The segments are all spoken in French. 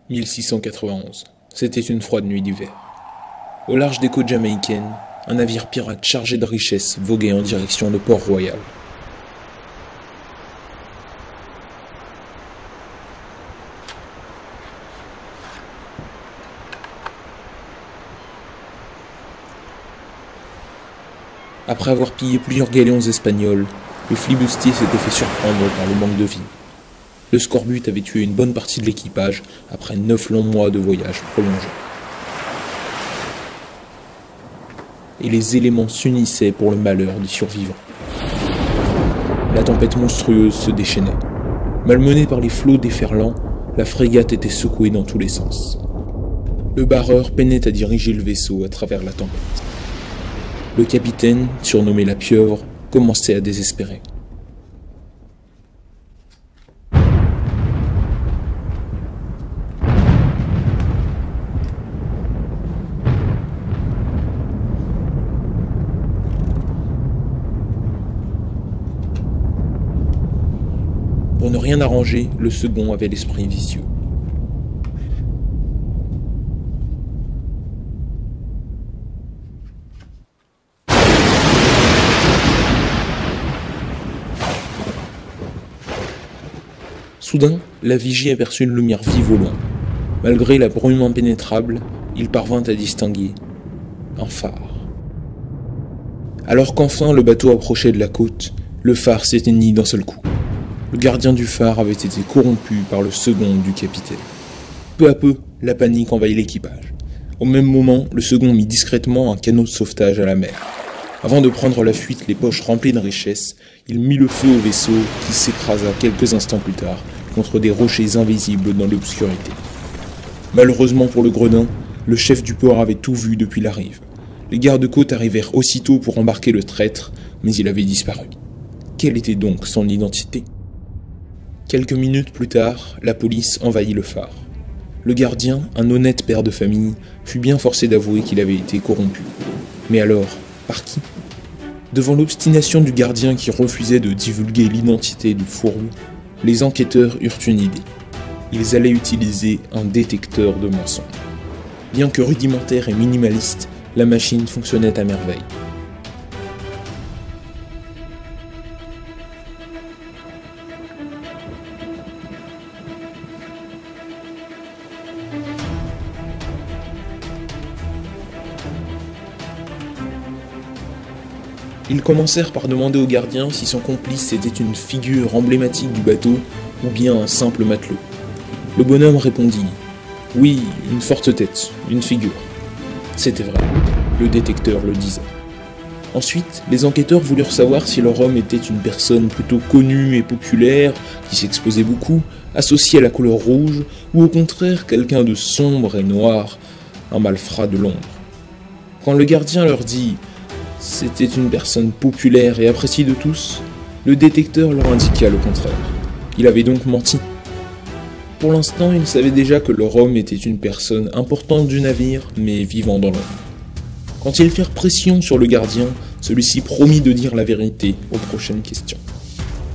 1691. C'était une froide nuit d'hiver. Au large des côtes jamaïcaines, un navire pirate chargé de richesses voguait en direction de Port-Royal. Après avoir pillé plusieurs galions espagnols, le flibustier s'était fait surprendre par le manque de vivres. Le scorbut avait tué une bonne partie de l'équipage après 9 longs mois de voyage prolongé. Et les éléments s'unissaient pour le malheur des survivants. La tempête monstrueuse se déchaînait. Malmenée par les flots déferlants, la frégate était secouée dans tous les sens. Le barreur peinait à diriger le vaisseau à travers la tempête. Le capitaine, surnommé la pieuvre, commençait à désespérer. Pour ne rien arranger, le second avait l'esprit vicieux. Soudain, la vigie aperçut une lumière vive au loin. Malgré la brume impénétrable, il parvint à distinguer un phare. Alors qu'enfin le bateau approchait de la côte, le phare s'éteignit d'un seul coup. Le gardien du phare avait été corrompu par le second du capitaine. Peu à peu, la panique envahit l'équipage. Au même moment, le second mit discrètement un canot de sauvetage à la mer. Avant de prendre la fuite les poches remplies de richesses, il mit le feu au vaisseau qui s'écrasa quelques instants plus tard contre des rochers invisibles dans l'obscurité. Malheureusement pour le gredin, le chef du port avait tout vu depuis la rive. Les gardes-côtes arrivèrent aussitôt pour embarquer le traître, mais il avait disparu. Quelle était donc son identité ? Quelques minutes plus tard, la police envahit le phare. Le gardien, un honnête père de famille, fut bien forcé d'avouer qu'il avait été corrompu. Mais alors, par qui ? Devant l'obstination du gardien qui refusait de divulguer l'identité du fourbe, les enquêteurs eurent une idée. Ils allaient utiliser un détecteur de mensonges. Bien que rudimentaire et minimaliste, la machine fonctionnait à merveille. Ils commencèrent par demander au gardien si son complice était une figure emblématique du bateau ou bien un simple matelot. Le bonhomme répondit « Oui, une forte tête, une figure ». C'était vrai, le détecteur le disait. Ensuite, les enquêteurs voulurent savoir si leur homme était une personne plutôt connue et populaire, qui s'exposait beaucoup, associée à la couleur rouge, ou au contraire quelqu'un de sombre et noir, un malfrat de l'ombre. Quand le gardien leur dit « C'était une personne populaire et appréciée de tous », le détecteur leur indiqua le contraire. Il avait donc menti. Pour l'instant, ils savaient déjà que leur homme était une personne importante du navire, mais vivant dans l'ombre. Quand ils firent pression sur le gardien, celui-ci promit de dire la vérité aux prochaines questions.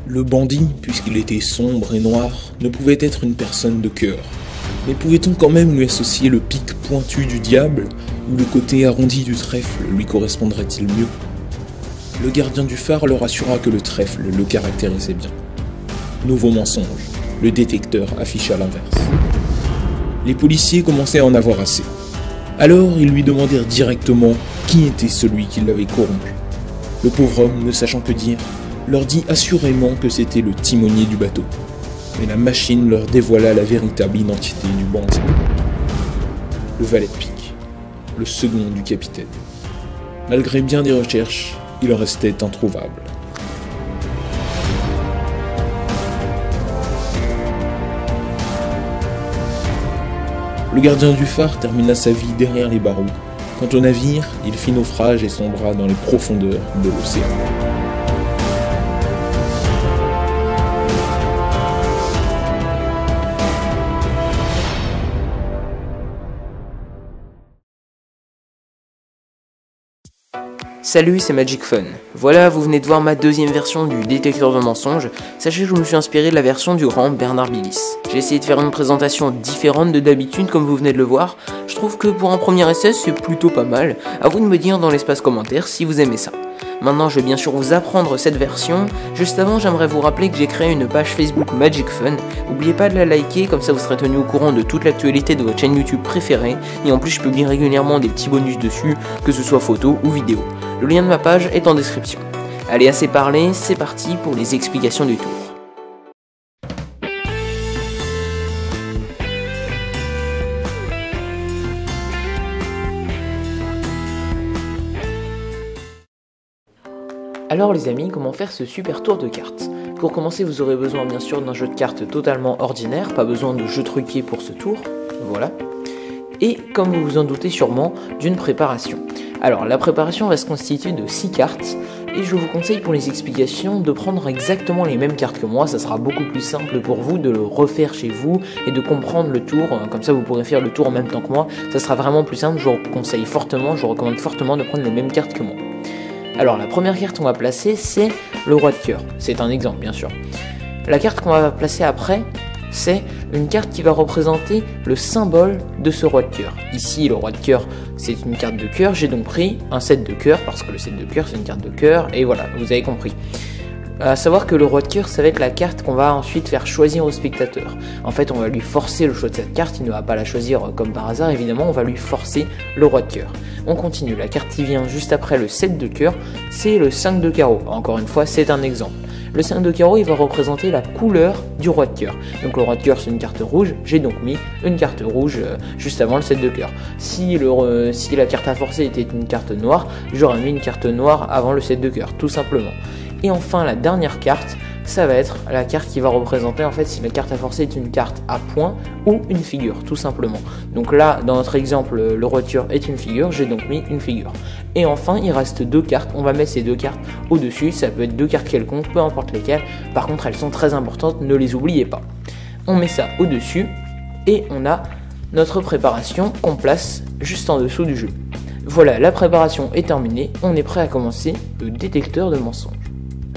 Le bandit, puisqu'il était sombre et noir, ne pouvait être une personne de cœur. Mais pouvait-on quand même lui associer le pic pointu du diable, ou le côté arrondi du trèfle lui correspondrait-il mieux ? Le gardien du phare leur assura que le trèfle le caractérisait bien. Nouveau mensonge, le détecteur afficha l'inverse. Les policiers commençaient à en avoir assez. Alors ils lui demandèrent directement qui était celui qui l'avait corrompu. Le pauvre homme, ne sachant que dire, leur dit assurément que c'était le timonier du bateau. Mais la machine leur dévoila la véritable identité du bandit. Le valet de pique, le second du capitaine. Malgré bien des recherches, il restait introuvable. Le gardien du phare termina sa vie derrière les barreaux. Quant au navire, il fit naufrage et sombra dans les profondeurs de l'océan. Salut, c'est Magic Fun. Voilà, vous venez de voir ma deuxième version du détecteur de mensonges. Sachez que je me suis inspiré de la version du grand Bernard Billis. J'ai essayé de faire une présentation différente de d'habitude, comme vous venez de le voir. Je trouve que pour un premier essai, c'est plutôt pas mal. À vous de me dire dans l'espace commentaire si vous aimez ça. Maintenant, je vais bien sûr vous apprendre cette version. Juste avant, j'aimerais vous rappeler que j'ai créé une page Facebook Magic Fun. N'oubliez pas de la liker, comme ça vous serez tenu au courant de toute l'actualité de votre chaîne YouTube préférée. Et en plus, je publie régulièrement des petits bonus dessus, que ce soit photos ou vidéos. Le lien de ma page est en description. Allez, assez parlé, c'est parti pour les explications du tour. Alors les amis, comment faire ce super tour de cartes? Pour commencer, vous aurez besoin bien sûr d'un jeu de cartes totalement ordinaire, pas besoin de jeu truqué pour ce tour, voilà. Et comme vous vous en doutez sûrement, d'une préparation. Alors la préparation va se constituer de 6 cartes, et je vous conseille pour les explications de prendre exactement les mêmes cartes que moi, ça sera beaucoup plus simple pour vous de le refaire chez vous et de comprendre le tour, comme ça vous pourrez faire le tour en même temps que moi, ça sera vraiment plus simple, je vous conseille fortement, je vous recommande fortement de prendre les mêmes cartes que moi. Alors la première carte qu'on va placer, c'est le roi de cœur. C'est un exemple bien sûr. La carte qu'on va placer après, c'est une carte qui va représenter le symbole de ce roi de cœur. Ici, le roi de cœur, c'est une carte de cœur. J'ai donc pris un 7 de cœur, parce que le 7 de cœur, c'est une carte de cœur. Et voilà, vous avez compris. À savoir que le roi de cœur, ça va être la carte qu'on va ensuite faire choisir au spectateur. En fait, on va lui forcer le choix de cette carte, il ne va pas la choisir comme par hasard, évidemment, on va lui forcer le roi de cœur. On continue, la carte qui vient juste après le 7 de cœur, c'est le 5 de carreau. Encore une fois, c'est un exemple. Le 5 de carreau, il va représenter la couleur du roi de cœur. Donc le roi de cœur, c'est une carte rouge, j'ai donc mis une carte rouge juste avant le 7 de cœur. Si la carte à forcer était une carte noire, j'aurais mis une carte noire avant le 7 de cœur, tout simplement. Et enfin, la dernière carte, ça va être la carte qui va représenter en fait si la carte à forcer est une carte à points ou une figure, tout simplement. Donc là, dans notre exemple, le roi de cœur est une figure, j'ai donc mis une figure. Et enfin, il reste 2 cartes, on va mettre ces 2 cartes au-dessus, ça peut être 2 cartes quelconques, peu importe lesquelles. Par contre, elles sont très importantes, ne les oubliez pas. On met ça au-dessus et on a notre préparation qu'on place juste en dessous du jeu. Voilà, la préparation est terminée, on est prêt à commencer le détecteur de mensonges.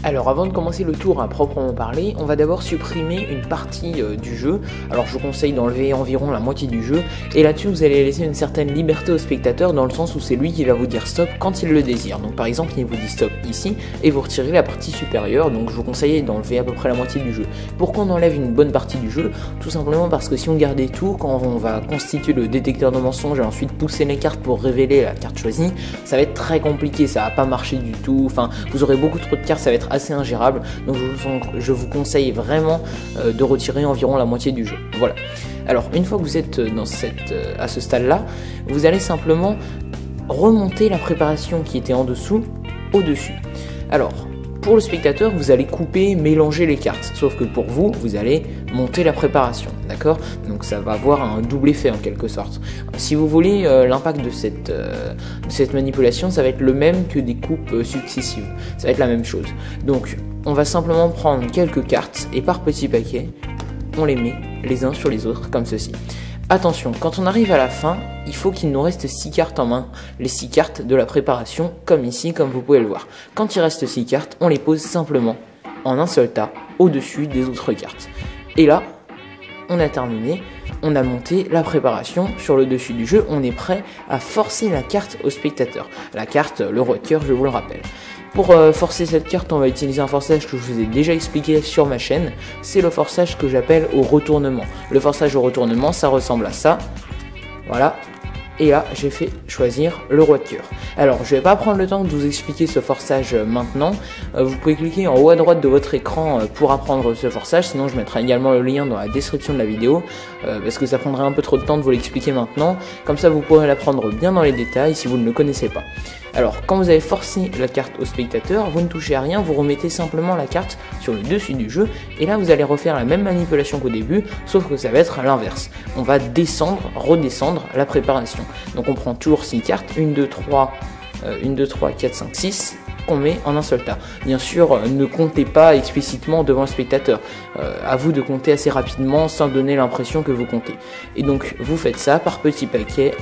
Alors avant de commencer le tour à proprement parler, on va d'abord supprimer une partie du jeu. Alors je vous conseille d'enlever environ la moitié du jeu, et là-dessus vous allez laisser une certaine liberté au spectateur dans le sens où c'est lui qui va vous dire stop quand il le désire. Donc par exemple il vous dit stop ici, et vous retirez la partie supérieure, donc je vous conseille d'enlever à peu près la moitié du jeu. Pourquoi on enlève une bonne partie du jeu? Tout simplement parce que si on gardait tout, quand on va constituer le détecteur de mensonges et ensuite pousser les cartes pour révéler la carte choisie, ça va être très compliqué, ça va pas marcher du tout, enfin vous aurez beaucoup trop de cartes, ça va être assez ingérable, donc je vous conseille vraiment de retirer environ la moitié du jeu. Voilà. Alors une fois que vous êtes à ce stade là, vous allez simplement remonter la préparation qui était en dessous au-dessus. Alors pour le spectateur, vous allez couper, mélanger les cartes, sauf que pour vous, vous allez monter la préparation, d'accord? Donc ça va avoir un double effet en quelque sorte. Si vous voulez, l'impact de cette manipulation, ça va être le même que des coupes successives, ça va être la même chose. Donc on va simplement prendre quelques cartes et par petits paquets, on les met les uns sur les autres comme ceci. Attention, quand on arrive à la fin, il faut qu'il nous reste 6 cartes en main, les 6 cartes de la préparation, comme ici, comme vous pouvez le voir. Quand il reste 6 cartes, on les pose simplement en un seul tas, au-dessus des autres cartes. Et là, on a terminé, on a monté la préparation sur le dessus du jeu, on est prêt à forcer la carte au spectateur. La carte, le roi de cœur, je vous le rappelle. Pour forcer cette carte, on va utiliser un forçage que je vous ai déjà expliqué sur ma chaîne. C'est le forçage que j'appelle au retournement. Le forçage au retournement, ça ressemble à ça. Voilà. Et là, j'ai fait choisir le roi de cœur. Alors, je vais pas prendre le temps de vous expliquer ce forçage maintenant. Vous pouvez cliquer en haut à droite de votre écran pour apprendre ce forçage. Sinon, je mettrai également le lien dans la description de la vidéo. Parce que ça prendrait un peu trop de temps de vous l'expliquer maintenant. Comme ça, vous pourrez l'apprendre bien dans les détails si vous ne le connaissez pas. Alors, quand vous avez forcé la carte au spectateur, vous ne touchez à rien, vous remettez simplement la carte sur le dessus du jeu, et là vous allez refaire la même manipulation qu'au début, sauf que ça va être l'inverse. On va descendre, redescendre la préparation. Donc on prend toujours 6 cartes, 1, 2, 3, 4, 5, 6, qu'on met en un seul tas. Bien sûr, ne comptez pas explicitement devant le spectateur. À vous de compter assez rapidement sans donner l'impression que vous comptez. Et donc, vous faites ça par petits paquets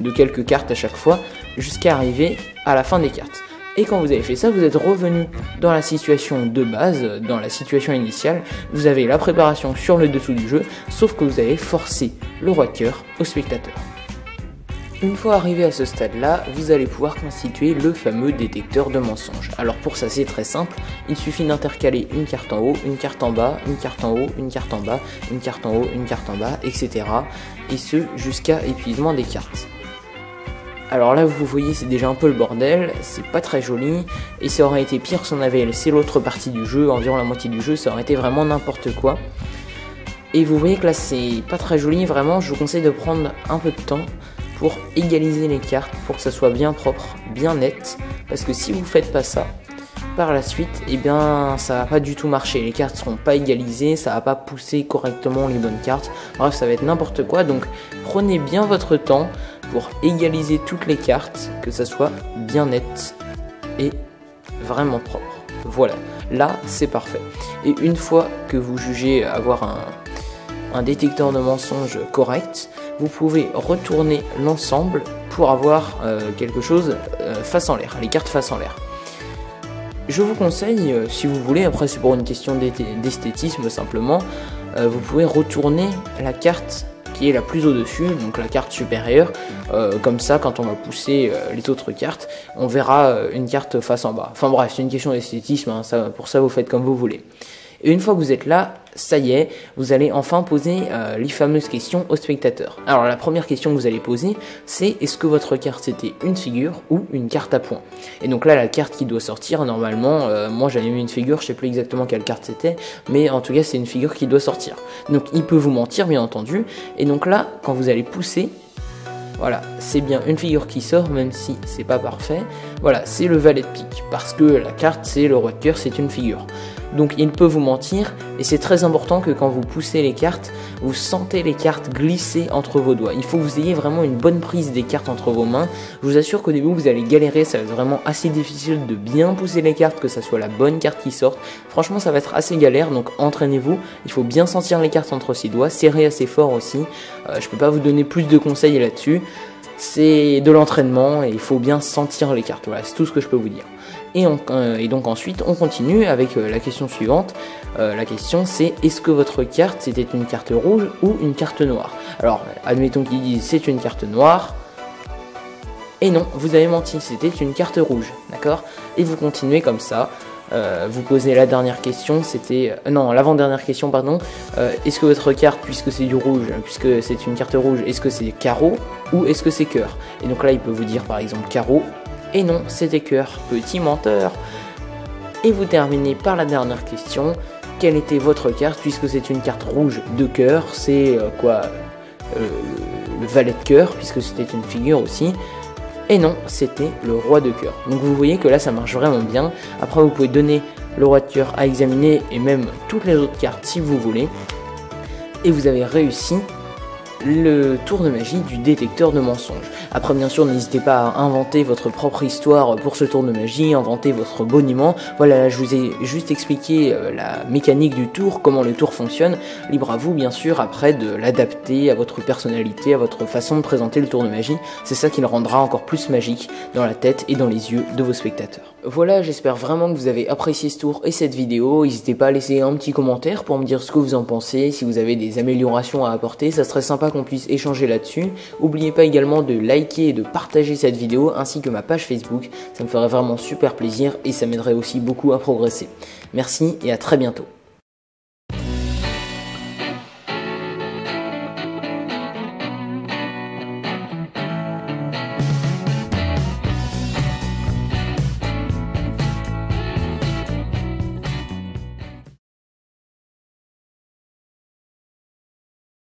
de quelques cartes à chaque fois jusqu'à arriver à la fin des cartes. Et quand vous avez fait ça, vous êtes revenu dans la situation de base, dans la situation initiale. Vous avez la préparation sur le dessous du jeu, sauf que vous avez forcé le roi de cœur au spectateur. Une fois arrivé à ce stade-là, vous allez pouvoir constituer le fameux détecteur de mensonges. Alors pour ça, c'est très simple, il suffit d'intercaler une carte en haut, une carte en bas, une carte en haut, une carte en bas, une carte en haut, une carte en bas, etc. Et ce, jusqu'à épuisement des cartes. Alors là, vous voyez, c'est déjà un peu le bordel, c'est pas très joli, et ça aurait été pire si on avait laissé l'autre partie du jeu, environ la moitié du jeu, ça aurait été vraiment n'importe quoi. Et vous voyez que là, c'est pas très joli, vraiment, je vous conseille de prendre un peu de temps pour égaliser les cartes, pour que ça soit bien propre, bien net, parce que si vous faites pas ça, par la suite, eh bien, ça va pas du tout marcher, les cartes seront pas égalisées, ça va pas pousser correctement les bonnes cartes, bref, ça va être n'importe quoi, donc prenez bien votre temps pour égaliser toutes les cartes, que ça soit bien net et vraiment propre. Voilà, là, c'est parfait. Et une fois que vous jugez avoir un détecteur de mensonges correct, vous pouvez retourner l'ensemble pour avoir quelque chose face en l'air, les cartes face en l'air. Je vous conseille, si vous voulez, après c'est pour une question d'esthétisme simplement, vous pouvez retourner la carte qui est la plus au-dessus, donc la carte supérieure, comme ça quand on va pousser les autres cartes, on verra une carte face en bas. Enfin bref, c'est une question d'esthétisme, hein, pour ça vous faites comme vous voulez. Et une fois que vous êtes là, ça y est, vous allez enfin poser les fameuses questions au spectateur. Alors la première question que vous allez poser, c'est est-ce que votre carte c'était une figure ou une carte à points? Et donc là, la carte qui doit sortir, normalement, moi j'avais mis une figure, je sais plus exactement quelle carte c'était, mais en tout cas c'est une figure qui doit sortir. Donc il peut vous mentir bien entendu, et donc là, quand vous allez pousser, voilà, c'est bien une figure qui sort, même si c'est pas parfait. Voilà, c'est le valet de pique, parce que la carte c'est le roi de cœur, c'est une figure. Donc il peut vous mentir, et c'est très important que quand vous poussez les cartes, vous sentez les cartes glisser entre vos doigts. Il faut que vous ayez vraiment une bonne prise des cartes entre vos mains. Je vous assure qu'au début vous allez galérer, ça va être vraiment assez difficile de bien pousser les cartes, que ça soit la bonne carte qui sorte. Franchement ça va être assez galère, donc entraînez-vous. Il faut bien sentir les cartes entre ses doigts, serrer assez fort aussi. Je peux pas vous donner plus de conseils là-dessus. C'est de l'entraînement et il faut bien sentir les cartes. Voilà, c'est tout ce que je peux vous dire. Et donc ensuite, on continue avec la question suivante. La question c'est, est-ce que votre carte c'était une carte rouge ou une carte noire? Alors, admettons qu'ils disent c'est une carte noire. Et non, vous avez menti, c'était une carte rouge, d'accord? Et vous continuez comme ça. Vous posez la dernière question, c'était... non, l'avant-dernière question, pardon. Est-ce que votre carte, puisque c'est du rouge, puisque c'est une carte rouge, est-ce que c'est carreau ou est-ce que c'est cœur? Et donc là, il peut vous dire par exemple carreau. Et non, c'était cœur. Petit menteur. Et vous terminez par la dernière question. Quelle était votre carte, puisque c'est une carte rouge de cœur? C'est le valet de cœur, puisque c'était une figure aussi. Et non, c'était le roi de cœur. Donc vous voyez que là ça marche vraiment bien. Après vous pouvez donner le roi de cœur à examiner et même toutes les autres cartes si vous voulez. Et vous avez réussi le tour de magie du détecteur de mensonges. Après bien sûr n'hésitez pas à inventer votre propre histoire pour ce tour de magie, inventer votre boniment. Voilà, là, je vous ai juste expliqué la mécanique du tour, comment le tour fonctionne. Libre à vous bien sûr après de l'adapter à votre personnalité, à votre façon de présenter le tour de magie. C'est ça qui le rendra encore plus magique dans la tête et dans les yeux de vos spectateurs. Voilà, j'espère vraiment que vous avez apprécié ce tour et cette vidéo. N'hésitez pas à laisser un petit commentaire pour me dire ce que vous en pensez, si vous avez des améliorations à apporter, ça serait sympa qu'on puisse échanger là-dessus. N'oubliez pas également de liker et de partager cette vidéo ainsi que ma page Facebook, ça me ferait vraiment super plaisir et ça m'aiderait aussi beaucoup à progresser. Merci et à très bientôt.